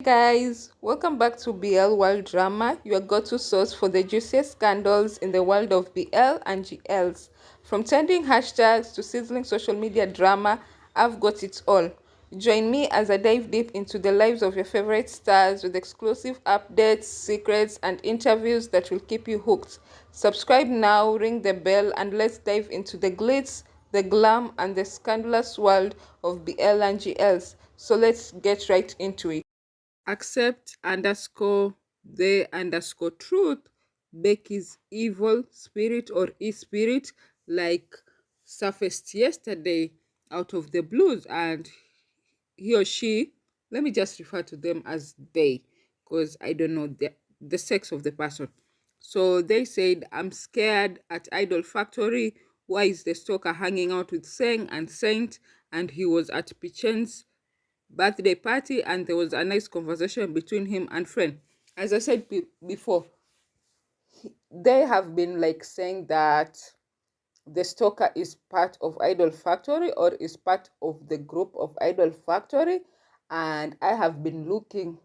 guys, welcome back to BL World Drama, your go-to source for the juiciest scandals in the world of BL and GLs. From trending hashtags to sizzling social media drama, I've got it all. Join me as I dive deep into the lives of your favorite stars with exclusive updates, secrets, and interviews that will keep you hooked. Subscribe now, ring the bell, and let's dive into the glitz, the glam, and the scandalous world of BL&GLs. So let's get right into it. Accept underscore the underscore truth, Becky's evil spirit or e-spirit, like surfaced yesterday out of the blues, and he or she, let me just refer to them as they, because I don't know the sex of the person. So they said, I'm scared at Idol Factory. Why is the stalker hanging out with Seng and Saint? And he was at Pichen's birthday party, and there was a nice conversation between him and friend. As I said before, they have been like saying that the stalker is part of Idol Factory or is part of the group of Idol Factory, and I have been looking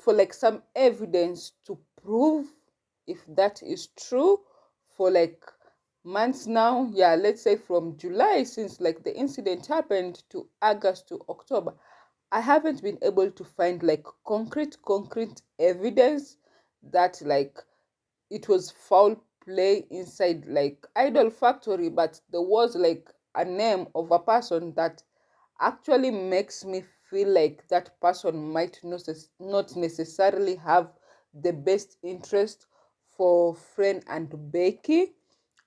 for like some evidence to prove if that is true for like months now. Yeah, let's say from July, since like the incident happened, to August to October. I haven't been able to find like concrete evidence that like it was foul play inside like Idol Factory, but there was like a name of a person that actually makes me feel like that person might not necessarily have the best interest for Friend and Becky.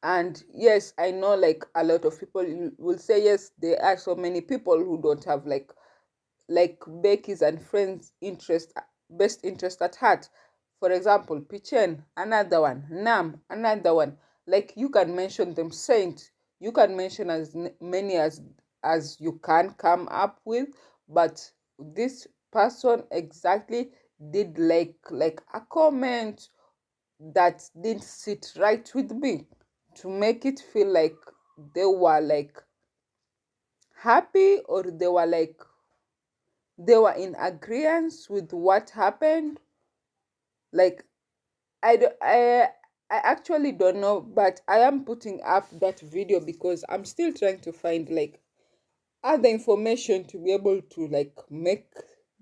And yes, I know like a lot of people will say yes, there are so many people who don't have like Becky's and Friends' best interest at heart. For example, Pichen, another one, Nam, another one. Like you can mention them, Saint. You can mention as many as you can come up with, but this person exactly did like a comment that didn't sit right with me to make it feel like they were like happy, or they were in agreement with what happened. Like I, do, I actually don't know, but I am putting up that video because I'm still trying to find like other information to be able to like make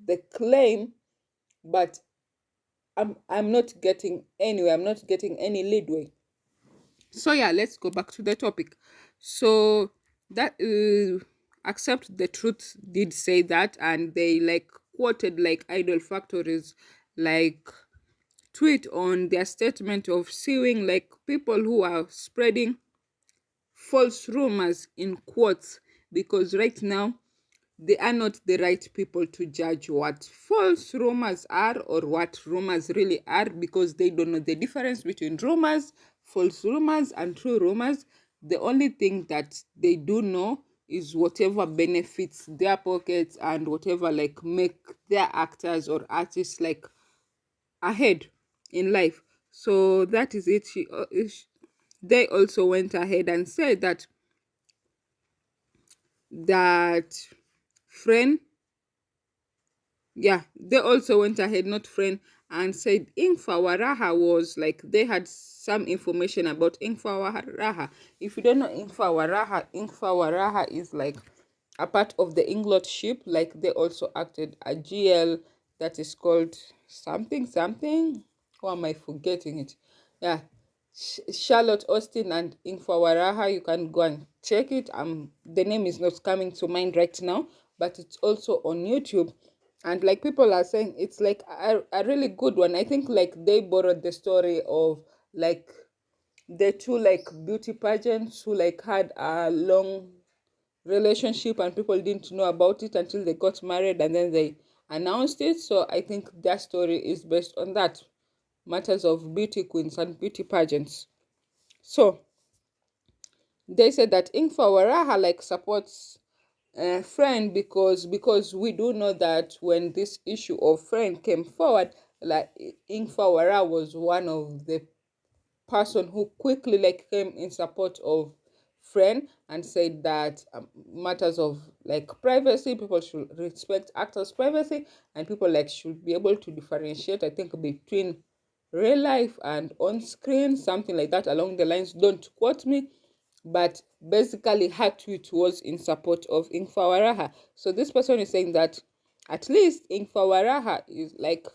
the claim, but I'm not getting anywhere. I'm not getting any leadway. So yeah, let's go back to the topic. So that accept the truth did say that, and they like quoted like Idol Factories like tweet on their statement of suing like people who are spreading false rumors in quotes, because right now they are not the right people to judge what false rumors are or what rumors really are, because they don't know the difference between rumors, false rumors, and true rumors. The only thing that they do know is whatever benefits their pockets and whatever like make their actors or artists like ahead in life. So that is it. They also went ahead and said that friend, yeah, they also went ahead, not friend, and said Engfa Waraha was like, they had some information about Engfa Waraha. If you don't know Engfa Waraha is like a part of the Englot ship. Like they also acted a GL that is called something something. Why am I forgetting it? Yeah, Charlotte Austin and Engfa Waraha. You can go and check it. The name is not coming to mind right now, but it's also on YouTube. And like people are saying, it's like a really good one. I think like they borrowed the story of like the two like beauty pageants who like had a long relationship and people didn't know about it until they got married and then they announced it. So I think their story is based on that, matters of beauty queens and beauty pageants. So they said that Engfa Waraha like supports friend because we do know that when this issue of friend came forward, like Engfa Waraha was one of the person who quickly like came in support of friend and said that matters of like privacy, people should respect actors' privacy, and people like should be able to differentiate, I think, between real life and on screen, something like that along the lines. Don't quote me, but basically her tweet was in support of Engfa Waraha. So this person is saying that at least Engfa Waraha is like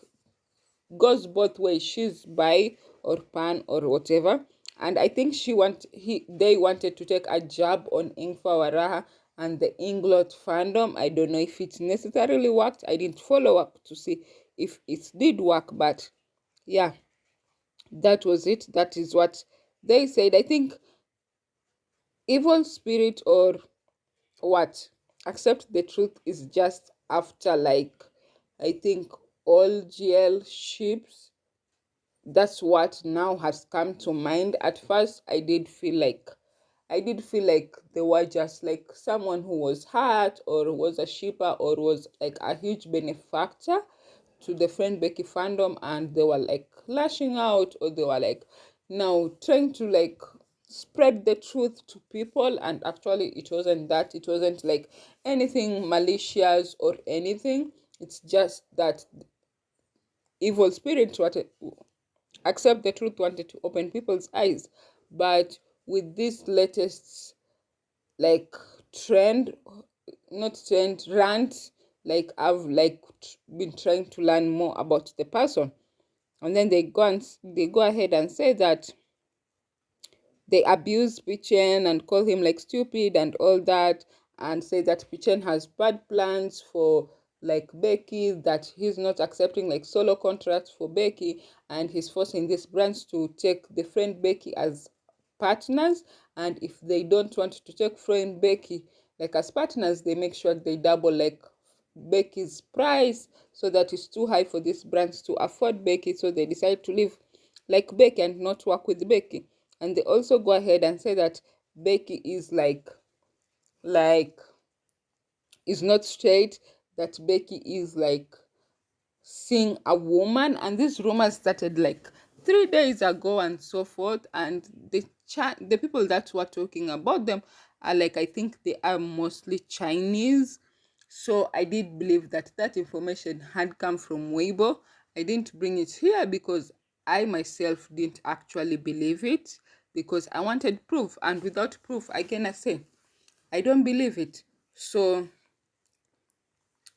goes both ways. She's bi or pan or whatever. And I think they wanted to take a jab on Engfa Waraha and the Inglot fandom. I don't know if it necessarily worked. I didn't follow up to see if it did work, but yeah, that was it. That is what they said. I think evil spirit or what accept the truth is just after like I think all GL ships. That's what now has come to mind. At first I did feel like they were just like someone who was hurt or was a shipper or was like a huge benefactor to the friend Becky fandom, and they were like lashing out, or they were like now trying to like spread the truth to people. And actually it wasn't that. It wasn't like anything malicious or anything. It's just that evil spirit wanted accept the truth, wanted to open people's eyes. But with this latest like trend, not trend, rant, like I've like been trying to learn more about the person, and then they go ahead and say that they abuse Pichen and call him like stupid and all that, and say that Pichen has bad plans for like Becky, that he's not accepting like solo contracts for Becky, and he's forcing these brands to take the friend Becky as partners. And if they don't want to take friend Becky like as partners, they make sure they double like Becky's price, so that it's too high for these brands to afford Becky, so they decide to leave like Becky and not work with Becky. And they also go ahead and say that Becky is like is not straight, that Becky is like seeing a woman. And these rumors started like 3 days ago and so forth. And the people that were talking about them are like, I think they are mostly Chinese. So I did believe that that information had come from Weibo. I didn't bring it here because I myself didn't actually believe it, because I wanted proof, and without proof I cannot say I don't believe it. So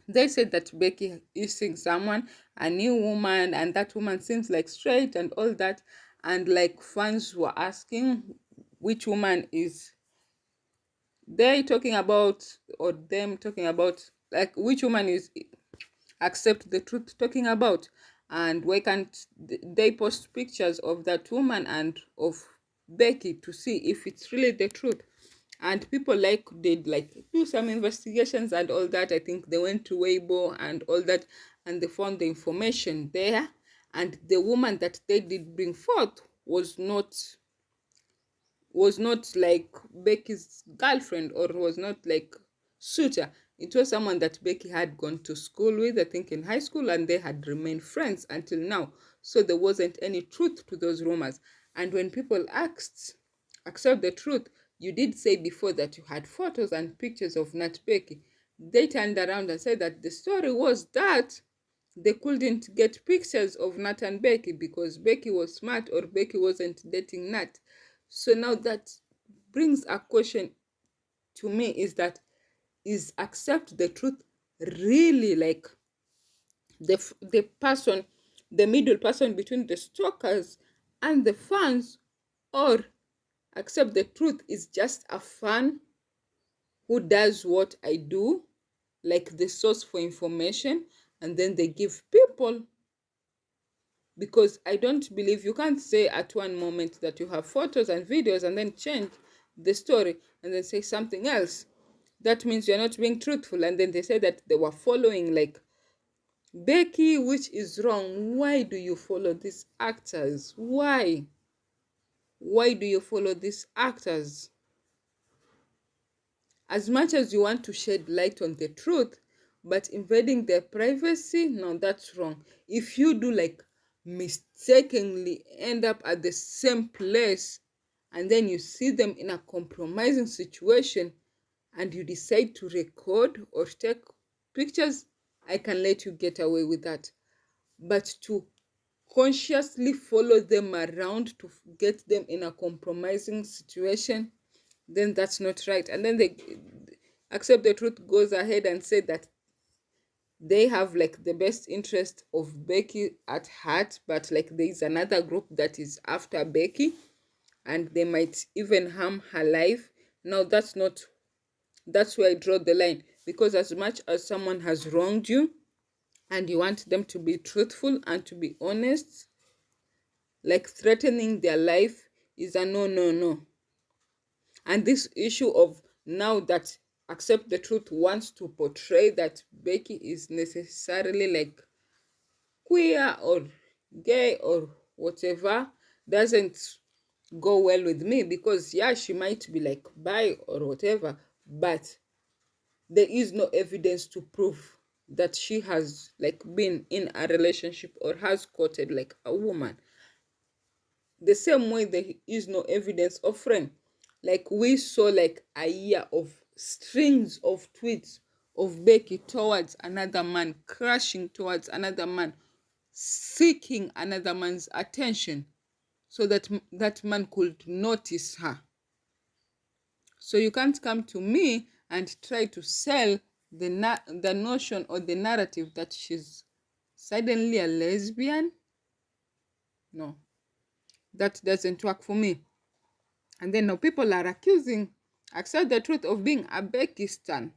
they said that Becky is seeing someone, a new woman, and that woman seems like straight and all that. And like fans were asking which woman is they talking about, or them talking about, like which woman is accept the truth talking about, and why can't they post pictures of that woman and of Becky to see if it's really the truth. And people like did like do some investigations and all that. I think they went to Weibo and all that, and they found the information there. And the woman that they did bring forth was not like Becky's girlfriend, or was not like suitor. It was someone that Becky had gone to school with, I think in high school, and they had remained friends until now. So there wasn't any truth to those rumors. And when people asked, accept the truth, you did say before that you had photos and pictures of Nat Becky. They turned around and said that the story was that they couldn't get pictures of Nat and Becky because Becky was smart, or Becky wasn't dating Nat. So now that brings a question to me, is that is accept the truth really like the person, the middle person between the stalkers and the fans, or accept the truth is just a fan who does what I do, like the source for information, and then they give people. Because I don't believe you can't say at one moment that you have photos and videos and then change the story and then say something else. That means you're not being truthful. And then they say that they were following like Becky, which is wrong. Why do you follow these actors? Why? Why do you follow these actors? As much as you want to shed light on the truth, but invading their privacy, no, that's wrong. If you do like mistakenly end up at the same place and then you see them in a compromising situation and you decide to record or take pictures, I can let you get away with that. But to consciously follow them around to get them in a compromising situation, then that's not right. And then they accept the truth goes ahead and say that they have like the best interest of Becky at heart, but like there is another group that is after Becky and they might even harm her life. Now that's where I draw the line, because as much as someone has wronged you and you want them to be truthful and to be honest, like threatening their life is a no, no, no. And this issue of now that accept the truth wants to portray that Becky is necessarily like queer or gay or whatever doesn't go well with me, because yeah, she might be like bi or whatever, but there is no evidence to prove that she has like been in a relationship or has courted like a woman. The same way there is no evidence of friend. Like we saw like a year of strings of tweets of Becky towards another man, crashing towards another man, seeking another man's attention so that that man could notice her. So you can't come to me and try to sell the notion or the narrative that she's suddenly a lesbian. No, that doesn't work for me. And then now people are accusing Accept the Truth of being a Becky stan.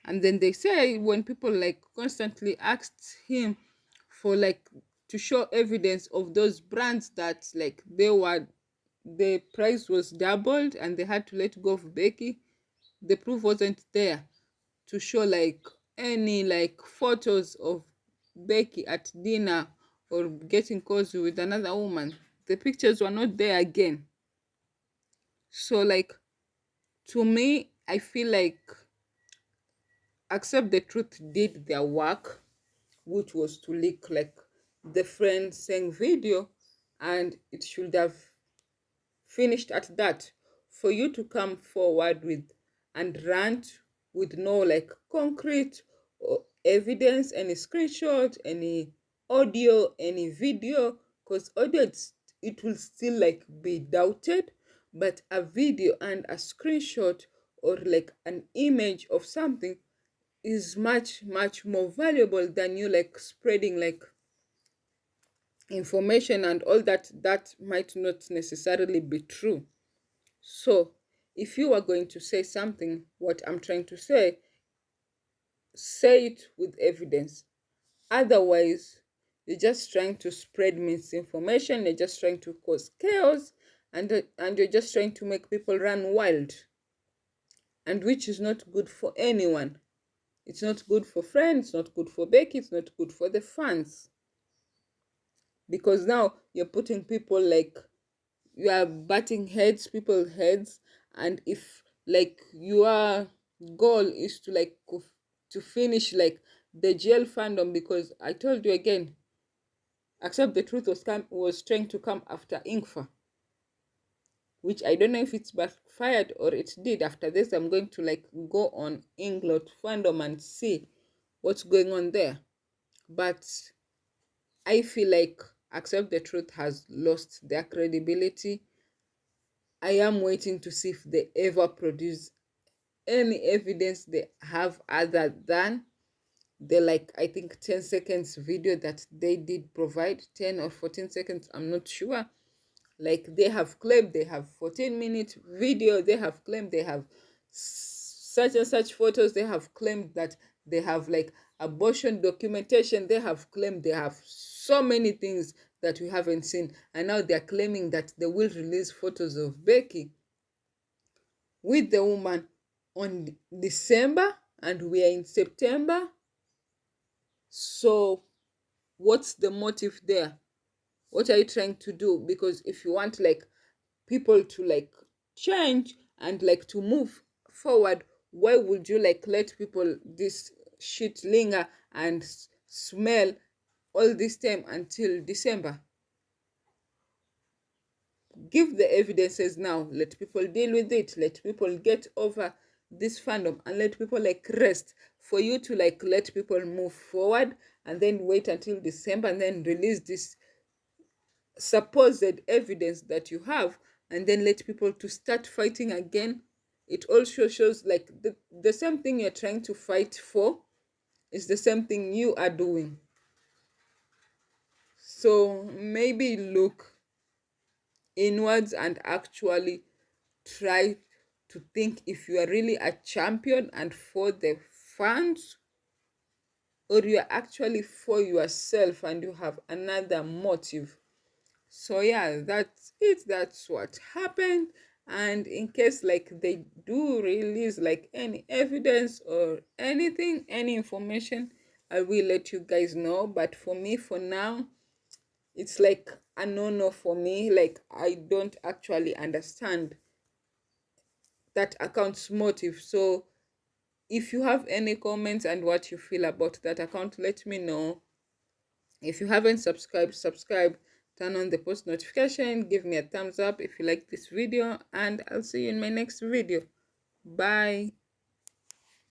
And then they say when people like constantly asked him for like to show evidence of those brands that like the price was doubled and they had to let go of Becky, the proof wasn't there to show like any like photos of Becky at dinner or getting cozy with another woman. The pictures were not there again. So like to me, I feel like Accept the Truth did their work, which was to leak like the friend saying video, and it should have finished at that. For you to come forward with and rant with no like concrete or evidence, any screenshot, any audio, any video, because audio it will still like be doubted, but a video and a screenshot or like an image of something is much much more valuable than you like spreading like information and all that might not necessarily be true. So if you are going to say something, what I'm trying to say it with evidence. Otherwise, you're just trying to spread misinformation, you're just trying to cause chaos, and you're just trying to make people run wild, and which is not good for anyone. It's not good for friends, it's not good for Becky, it's not good for the fans. Because now you're putting people like, you are butting people's heads, and if like your goal is to like to finish like the jail fandom, because I told you again, Accept the Truth was trying to come after Engfa, which I don't know if it's backfired or it did. After this, I'm going to like go on Englot fandom and see what's going on there. But I feel like Accept the Truth has lost their credibility. I am waiting to see if they ever produce any evidence they have other than the like I think 10 seconds video that they did provide, 10 or 14 seconds, I'm not sure. Like they have claimed they have 14-minute video, they have claimed they have such and such photos, they have claimed that they have like abortion documentation, they have claimed they have so many things that we haven't seen, and now they're claiming that they will release photos of Becky with the woman on December, and we are in September. So what's the motive there? What are you trying to do? Because if you want like people to like change and like to move forward, why would you like let people this shit linger and smell all this time until December? Give the evidences now. Let people deal with it. Let people get over this fandom and let people like rest, for you to like let people move forward, and then wait until December and then release this supposed evidence that you have, and then let people to start fighting again. It also shows like the same thing you're trying to fight for is the same thing you are doing. So maybe look inwards and actually try to think if you are really a champion and for the fans, or you are actually for yourself and you have another motive. So yeah, that's it. That's what happened. And in case like they do release like any evidence or anything, any information, I will let you guys know. But for me, for now, it's like a no-no for me. Like I don't actually understand that account's motive. So if you have any comments and what you feel about that account, let me know. If you haven't subscribed, subscribe, turn on the post notification, give me a thumbs up if you like this video, and I'll see you in my next video. Bye.